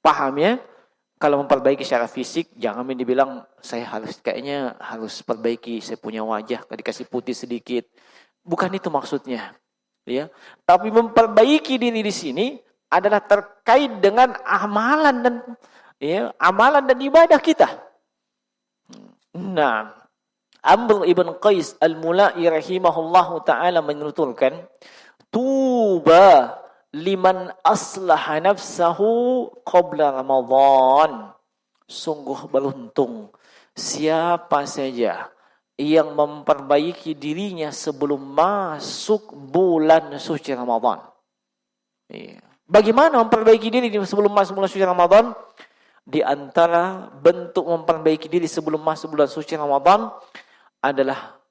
Paham ya? Kalau memperbaiki secara fisik, jangan dibilang saya kayaknya harus perbaiki saya punya wajah, dikasih putih sedikit. Bukan itu maksudnya, ya. Tapi memperbaiki diri di sini adalah terkait dengan amalan dan ibadah kita. Nah, Amr ibn Qais al-Mula'i rahimahullahu ta'ala menuturkan, tuba liman aslaha nafsahu qabla Ramadan. Sungguh beruntung siapa saja yang memperbaiki dirinya sebelum masuk bulan suci Ramadan. Bagaimana memperbaiki diri sebelum masuk bulan suci Ramadan? Di antara bentuk memperbaiki diri sebelum masuk bulan suci Ramadan adalah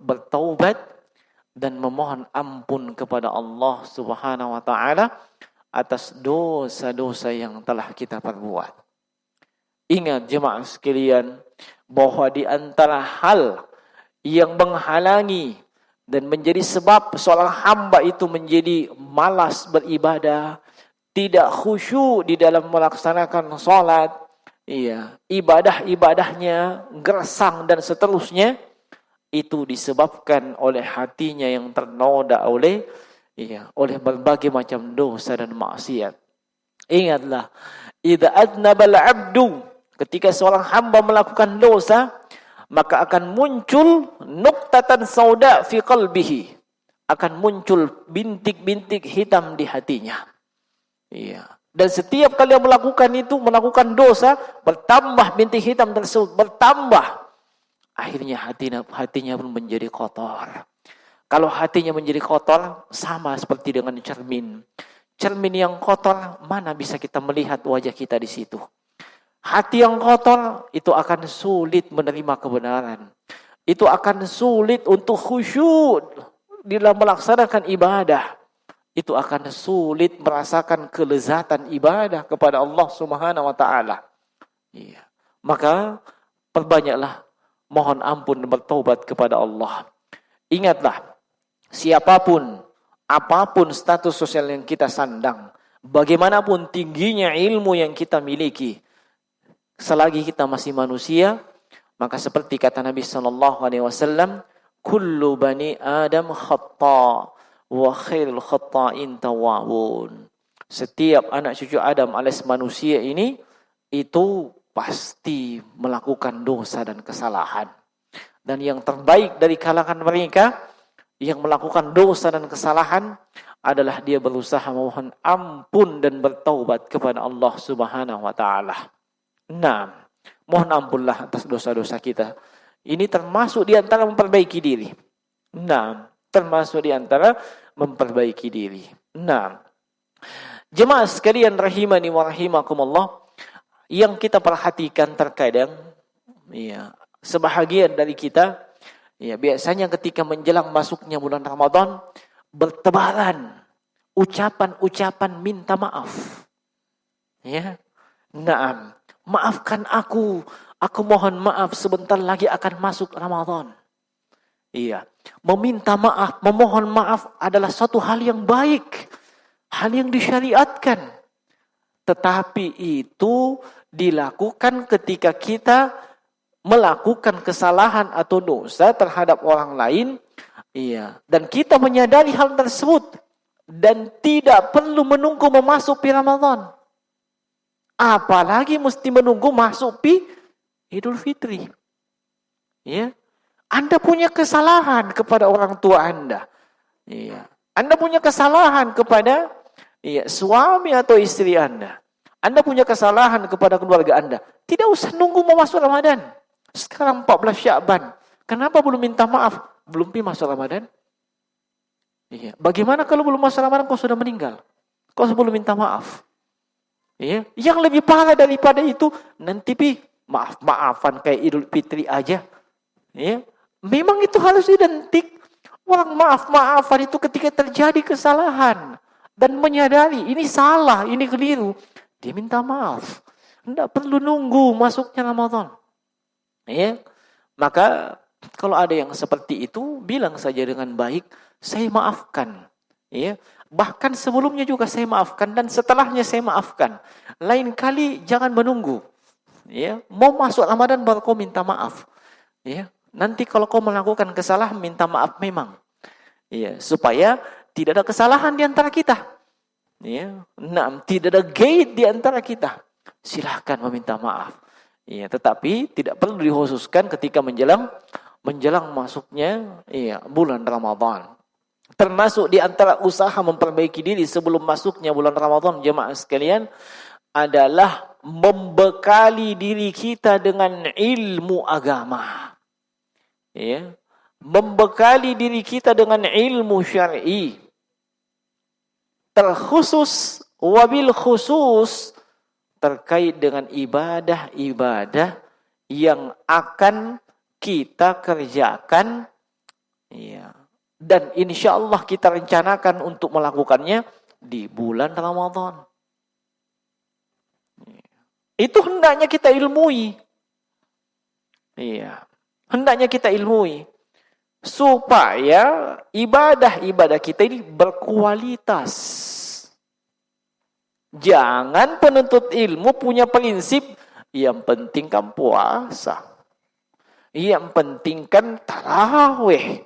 bertaubat dan memohon ampun kepada Allah Subhanahu wa taala atas dosa-dosa yang telah kita perbuat. Ingat jemaah sekalian, bahwa di antara hal yang menghalangi dan menjadi sebab seorang hamba itu menjadi malas beribadah, tidak khusyuk di dalam melaksanakan salat, ibadah-ibadahnya gersang dan seterusnya, itu disebabkan oleh hatinya yang ternoda oleh berbagai macam dosa dan maksiat. Ingatlah, idza adnabal 'abdu, ketika seorang hamba melakukan dosa, maka akan muncul nuqtatan sauda fi qalbihi, akan muncul bintik-bintik hitam di hatinya. Dan setiap kali melakukan dosa, bertambah bintik hitam tersebut, bertambah. Akhirnya hatinya pun menjadi kotor. Kalau hatinya menjadi kotor, sama seperti dengan cermin. Cermin yang kotor, mana bisa kita melihat wajah kita di situ? Hati yang kotor, itu akan sulit menerima kebenaran. Itu akan sulit untuk khusyuk dalam melaksanakan ibadah. Itu akan sulit merasakan kelezatan ibadah kepada Allah Subhanahu wa taala. Maka perbanyaklah mohon ampun dan bertaubat kepada Allah. Ingatlah, siapapun, apapun status sosial yang kita sandang, bagaimanapun tingginya ilmu yang kita miliki, selagi kita masih manusia, maka seperti kata Nabi SAW, kullu bani Adam khata wa khairul khata'in tawwabun. Setiap anak cucu Adam alias manusia ini, itu pasti melakukan dosa dan kesalahan. Dan yang terbaik dari kalangan mereka yang melakukan dosa dan kesalahan adalah dia berusaha memohon ampun dan bertaubat kepada Allah Subhanahu wa taala. Nah, mohon ampunlah atas dosa-dosa kita. Ini termasuk di antara memperbaiki diri. Nah, termasuk di antara memperbaiki diri. Nah, jemaah sekalian rahimani wa rahimakumullah, yang kita perhatikan terkadang, sebahagian dari kita, biasanya ketika menjelang masuknya bulan Ramadan, bertebaran ucapan-ucapan minta maaf. Naam, maafkan aku mohon maaf, sebentar lagi akan masuk Ramadan. Meminta maaf, memohon maaf adalah suatu hal yang baik, hal yang disyariatkan. Tetapi itu dilakukan ketika kita melakukan kesalahan atau dosa terhadap orang lain, dan kita menyadari hal tersebut dan tidak perlu menunggu memasuki Ramadan. Apalagi mesti menunggu masuk Idul Fitri. Anda punya kesalahan kepada orang tua Anda. Anda punya kesalahan kepada suami atau istri Anda. Anda punya kesalahan kepada keluarga Anda. Tidak usah nunggu mau masuk Ramadan. Sekarang 14 Sya'ban. Kenapa belum minta maaf? Belum masuk Ramadan? Bagaimana kalau belum masuk Ramadan kau sudah meninggal? Kau belum minta maaf? Yang lebih parah daripada itu, nanti maaf-maafan kayak Idul Fitri aja. Memang itu harus identik. Orang maaf-maafan itu ketika terjadi kesalahan dan menyadari ini salah, ini keliru, dia minta maaf. Tidak perlu nunggu masuknya Ramadan. Maka kalau ada yang seperti itu, bilang saja dengan baik, saya maafkan. Ya, bahkan sebelumnya juga saya maafkan dan setelahnya saya maafkan. Lain kali jangan menunggu. Ya, mau masuk Ramadan baru kau minta maaf. Ya, nanti kalau kau melakukan kesalahan minta maaf memang. Ya, supaya tidak ada kesalahan di antara kita. Ya, nah, tidak ada gate di antara kita. Silahkan meminta maaf. Ya, tetapi tidak perlu dikhususkan ketika menjelang masuknya bulan Ramadan. Termasuk di antara usaha memperbaiki diri sebelum masuknya bulan Ramadan, jemaah sekalian, adalah membekali diri kita dengan ilmu agama. Ya. Membekali diri kita dengan ilmu syar'i. Terkhusus wabil khusus terkait dengan ibadah-ibadah yang akan kita kerjakan, dan insya Allah kita rencanakan untuk melakukannya di bulan Ramadan. Itu hendaknya kita ilmui. Hendaknya kita ilmui supaya ibadah-ibadah kita ini berkualitas. Jangan penuntut ilmu punya prinsip yang penting kan puasa, yang penting kan tarawih,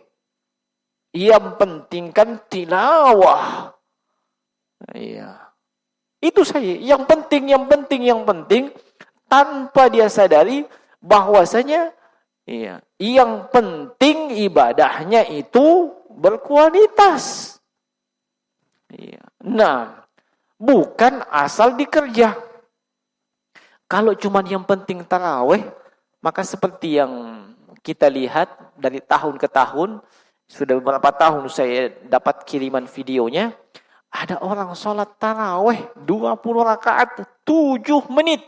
yang penting kan tilawah. Itu saja. Yang penting. Tanpa dia sadari bahwasanya yang penting ibadahnya itu berkualitas. Nah, bukan asal dikerja. Kalau cuma yang penting tarawih, maka seperti yang kita lihat dari tahun ke tahun, sudah beberapa tahun saya dapat kiriman videonya, ada orang sholat tarawih 20 rakaat 7 menit.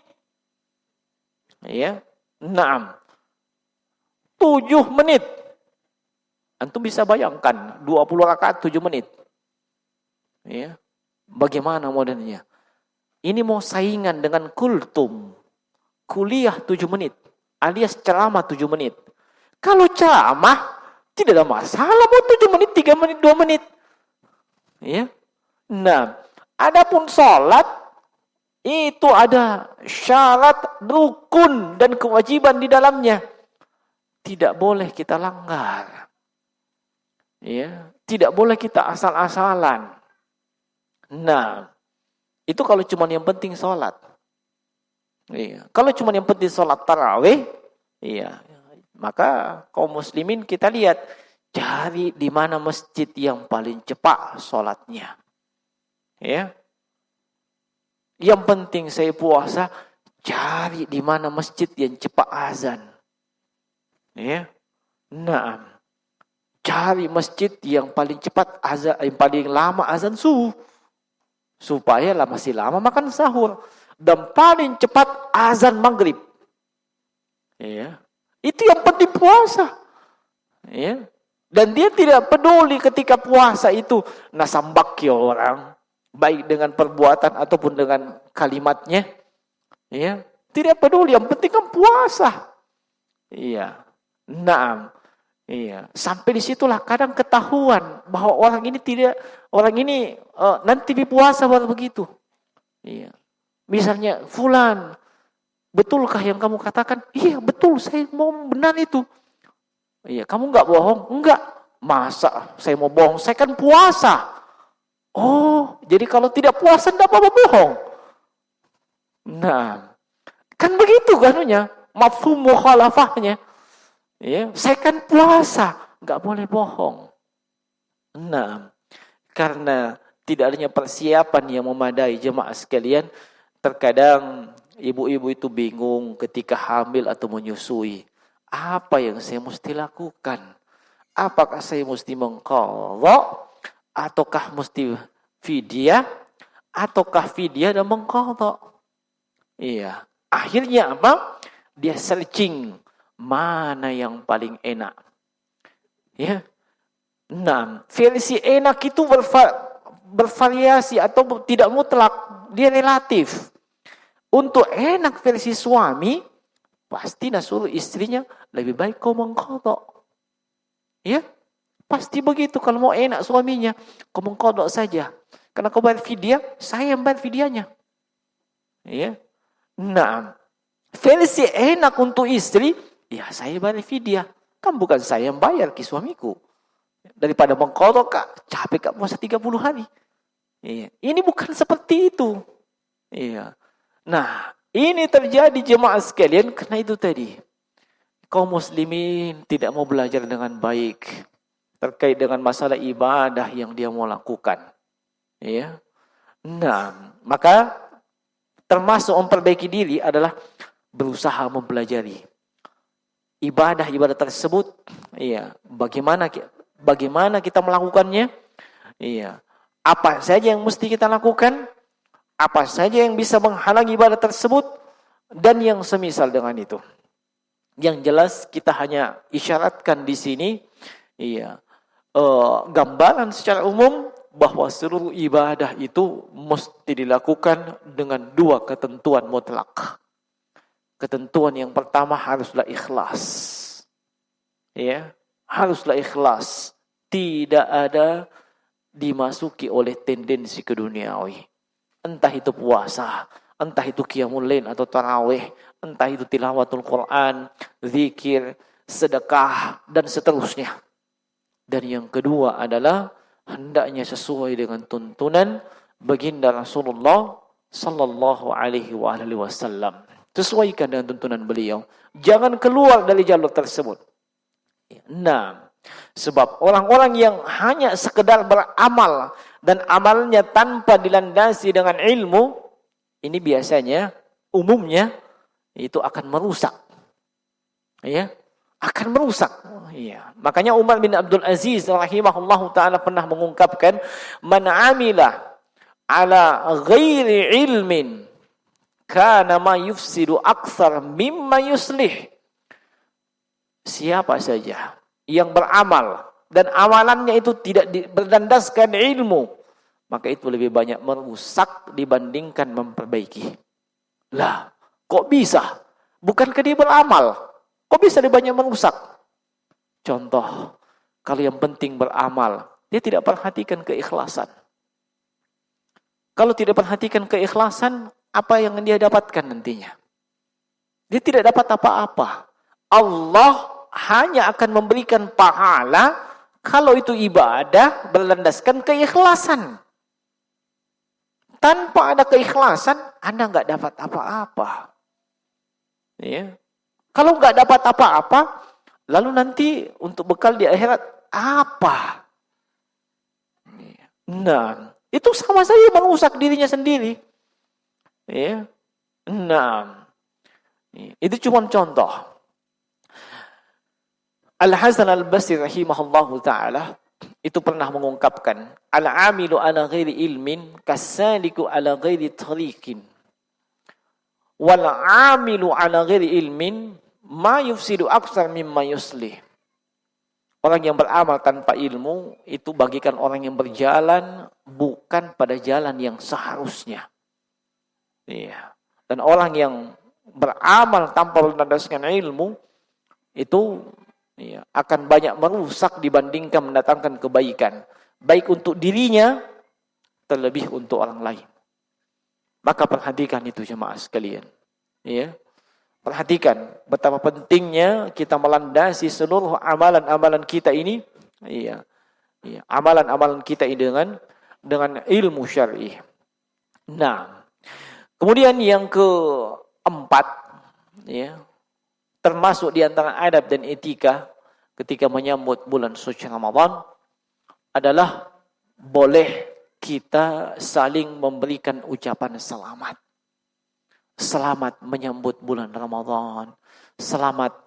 6. 7 menit. Antum bisa bayangkan 20 rakaat 7 menit. Bagaimana modelnya? Ini mau saingan dengan kultum. Kuliah 7 menit. Alias ceramah 7 menit. Kalau ceramah, tidak ada masalah mau 7 menit, 3 menit, 2 menit. Nah, adapun sholat, itu ada syarat, rukun, dan kewajiban di dalamnya. Tidak boleh kita langgar. Tidak boleh kita asal-asalan. Nah, itu kalau cuma yang penting sholat. Kalau cuma yang penting sholat tarawih, maka kaum muslimin kita lihat, cari di mana masjid yang paling cepat sholatnya. Yang penting saya puasa, cari di mana masjid yang cepat azan. Nah, cari masjid yang paling cepat azan, yang paling lama azan subuh, supaya masih lama makan sahur, dan paling cepat azan maghrib. Itu yang penting puasa. Dan dia tidak peduli ketika puasa itu nasambak orang, baik dengan perbuatan ataupun dengan kalimatnya. Tidak peduli, yang penting kan puasa. Sampai disitulah kadang ketahuan bahwa orang ini nanti puasa baru begitu. Misalnya, fulan, betulkah yang kamu katakan? Iya, betul, saya mau benar itu. Kamu enggak bohong? Enggak. Masa saya mau bohong? Saya kan puasa. Oh, jadi kalau tidak puasa enggak apa-apa bohong. Nah, kan begitu kanunya, mafhum mukhalafahnya. Saya kan puasa, enggak boleh bohong. Nah, karena tidak adanya persiapan yang memadai jemaah sekalian, terkadang ibu-ibu itu bingung ketika hamil atau menyusui. Apa yang saya mesti lakukan? Apakah saya mesti mengqadha ataukah mesti fidyah, ataukah fidyah dan mengqadha? Akhirnya apa? Dia searching mana yang paling enak. Nah, versi enak itu bervariasi atau tidak mutlak, dia relatif. Untuk enak versi suami, pasti nasuruh istrinya lebih baik kau mengqadha. Pasti begitu kalau mau enak suaminya. Kau mengkodok saja. Karena kau bayar fidyah, saya yang bayar fidyahnya. Ya. Nah, versi enak untuk istri, ya saya bayar fidyah. Kan bukan saya yang bayar ke suamiku. Daripada mengkodok, Kak, capek Kak puasa 30 hari. Iya. Ini bukan seperti itu. Iya. Nah, ini terjadi jemaah sekalian karena itu tadi. Kaum muslimin tidak mau belajar dengan baik terkait dengan masalah ibadah yang dia mau lakukan. Ya. Nah, maka termasuk memperbaiki diri adalah berusaha mempelajari ibadah-ibadah tersebut. Iya, bagaimana kita melakukannya? Iya. Apa saja yang mesti kita lakukan? Apa saja yang bisa menghalangi ibadah tersebut? Dan yang semisal dengan itu. Yang jelas kita hanya isyaratkan di sini, iya, gambaran secara umum bahwa seluruh ibadah itu mesti dilakukan dengan 2 ketentuan mutlak. Ketentuan yang pertama haruslah ikhlas. Ya, haruslah ikhlas. Tidak ada dimasuki oleh tendensi keduniawi. Entah itu puasa, entah itu qiyamul lail atau tarawih, entah itu tilawatul Quran, zikir, sedekah, dan seterusnya. Dan yang kedua adalah hendaknya sesuai dengan tuntunan baginda Rasulullah sallallahu alaihi wasallam. Sesuaikan dengan tuntunan beliau. Jangan keluar dari jalur tersebut. Nah, sebab orang-orang yang hanya sekedar beramal dan amalnya tanpa dilandasi dengan ilmu, ini biasanya, umumnya, itu akan merusak. Ya, akan merusak. Iya. Makanya Umar bin Abdul Aziz rahimahullahu ta'ala pernah mengungkapkan, man amila ala ghairi ilmin kana ma yufsidu aktsar mimma yuslih. Siapa saja yang beramal dan amalannya itu tidak berdasarkan ilmu, maka itu lebih banyak merusak dibandingkan memperbaiki. Lah, kok bisa? Bukankah dia beramal? Kok bisa lebih banyak merusak? Contoh, kalau yang penting beramal, dia tidak perhatikan keikhlasan. Kalau tidak perhatikan keikhlasan, apa yang dia dapatkan nantinya? Dia tidak dapat apa-apa. Allah hanya akan memberikan pahala kalau itu ibadah berlandaskan keikhlasan. Tanpa ada keikhlasan, Anda nggak dapat apa-apa. Ya. Kalau nggak dapat apa-apa, lalu nanti untuk bekal di akhirat apa? Nah, itu sama saja merusak dirinya sendiri. Ya. Nah, itu cuma contoh. Al-Hasan al-Basri rahimahullahu ta'ala itu pernah mengungkapkan, al-amilu ala ghairi ilmin kasaliku ala ghairi tariqin wal amilu ala ghairi ilmin ma yufsidu aktsar mimma yuslih. Orang yang beramal tanpa ilmu itu bagikan orang yang berjalan bukan pada jalan yang seharusnya. Iya. Dan orang yang beramal tanpa berdasarkan ilmu itu akan banyak merusak dibandingkan mendatangkan kebaikan. Baik untuk dirinya, terlebih untuk orang lain. Maka perhatikan itu jemaah sekalian. Ya. Perhatikan betapa pentingnya kita melandasi seluruh amalan-amalan kita ini. Iya. Amalan-amalan kita ini dengan ilmu syar'i. Nah, kemudian yang keempat, ya, termasuk di antara adab dan etika ketika menyambut bulan suci Ramadan adalah boleh kita saling memberikan ucapan selamat. Selamat menyambut bulan Ramadan, selamat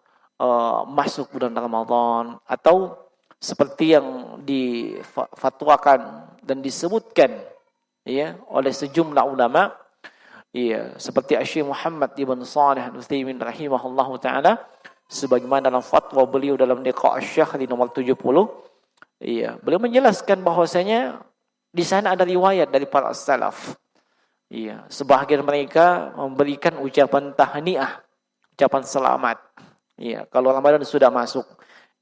masuk bulan Ramadan, atau seperti yang difatwakan dan disebutkan ya oleh sejumlah ulama, ya, seperti Syekh Muhammad ibn Shalih Al-Utsaimin rahimahullahu taala, sebagaimana dalam fatwa beliau dalam Liqa' Asy-Syahri nomor 70, iya, beliau menjelaskan bahwasanya di sana ada riwayat dari para salaf. Iya, sebahagian mereka memberikan ucapan tahniah, ucapan selamat. Iya, kalau Ramadan sudah masuk.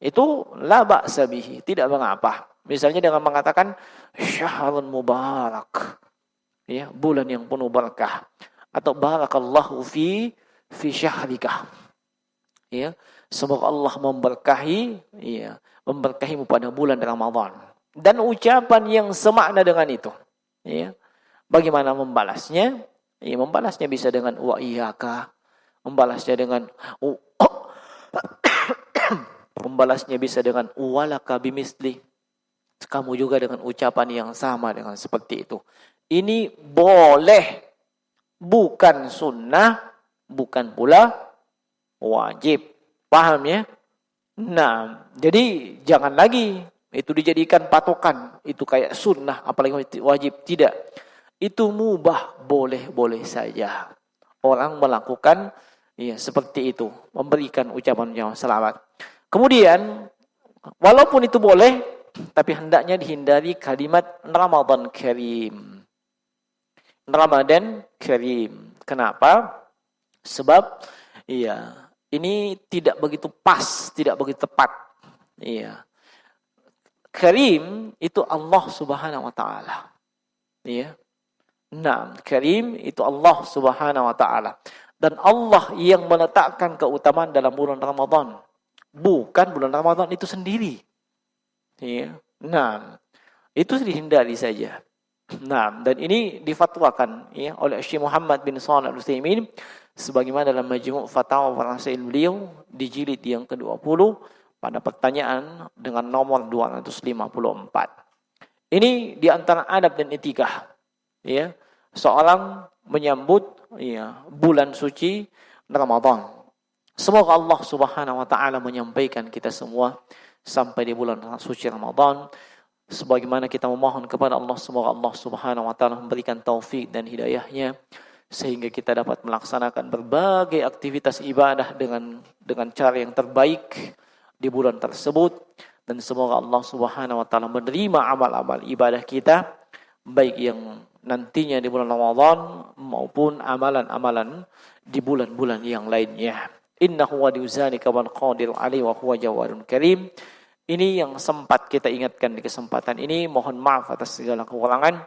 Itu la ba'sa bihi, tidak mengapa. Misalnya dengan mengatakan syahrun mubarak, ya, bulan yang penuh berkah, atau barakallahu fi syahrika, ya, semoga Allah memberkahi, ya, memberkahimu pada bulan Ramadan. Dan ucapan yang semakna dengan itu, ya. Bagaimana membalasnya? Ya, membalasnya bisa dengan wa iyyaka, membalasnya dengan membalasnya bisa dengan walaka bimisli. Kamu juga dengan ucapan yang sama dengan seperti itu. Ini boleh, bukan sunnah, bukan pula wajib. Paham ya? Nah, jadi jangan lagi itu dijadikan patokan. Itu kayak sunnah, apalagi wajib. Tidak. Itu mubah, boleh-boleh saja. Orang melakukan ya seperti itu, memberikan ucapan selamat. Kemudian, walaupun itu boleh, tapi hendaknya dihindari kalimat Ramadan Karim. Ramadan Karim. Kenapa? Sebab, iya, ini tidak begitu pas, tidak begitu tepat. Iya. Karim itu Allah Subhanahu wa taala. Iya. Nah, Karim itu Allah Subhanahu wa taala. Dan Allah yang meletakkan keutamaan dalam bulan Ramadan. Bukan bulan Ramadan itu sendiri. Ya. Nah, itu dihindari saja. Nah, dan ini difatwakan ya oleh Syekh Muhammad bin Shalih Al-Utsaimin sebagaimana dalam Majmu' Fatawa wa Rasail beliau di jilid yang ke-20 pada pertanyaan dengan nomor 254. Ini di antara adab dan etika ya seorang menyambut ya bulan suci Ramadan. Semoga Allah Subhanahu wa taala menyampaikan kita semua sampai di bulan suci Ramadan sebagaimana kita memohon kepada Allah, semoga Allah Subhanahu wa taala memberikan taufik dan hidayahnya sehingga kita dapat melaksanakan berbagai aktivitas ibadah dengan cara yang terbaik di bulan tersebut, dan semoga Allah Subhanahu wa taala menerima amal-amal ibadah kita baik yang nantinya di bulan Ramadan maupun amalan-amalan di bulan-bulan yang lainnya. Innahu waliyyu dzalika wal qadir alaihi wa huwa jawadun karim. Ini yang sempat kita ingatkan di kesempatan ini. Mohon maaf atas segala kekurangan.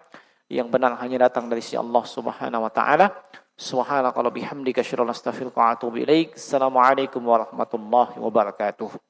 Yang benar hanya datang dari sisi Allah Subhanahu wa taala. Subhanaka wa bihamdika asyhadu an la ilaha illa anta astaghfiruka wa atubu ilaik. Assalamualaikum warahmatullahi wabarakatuh.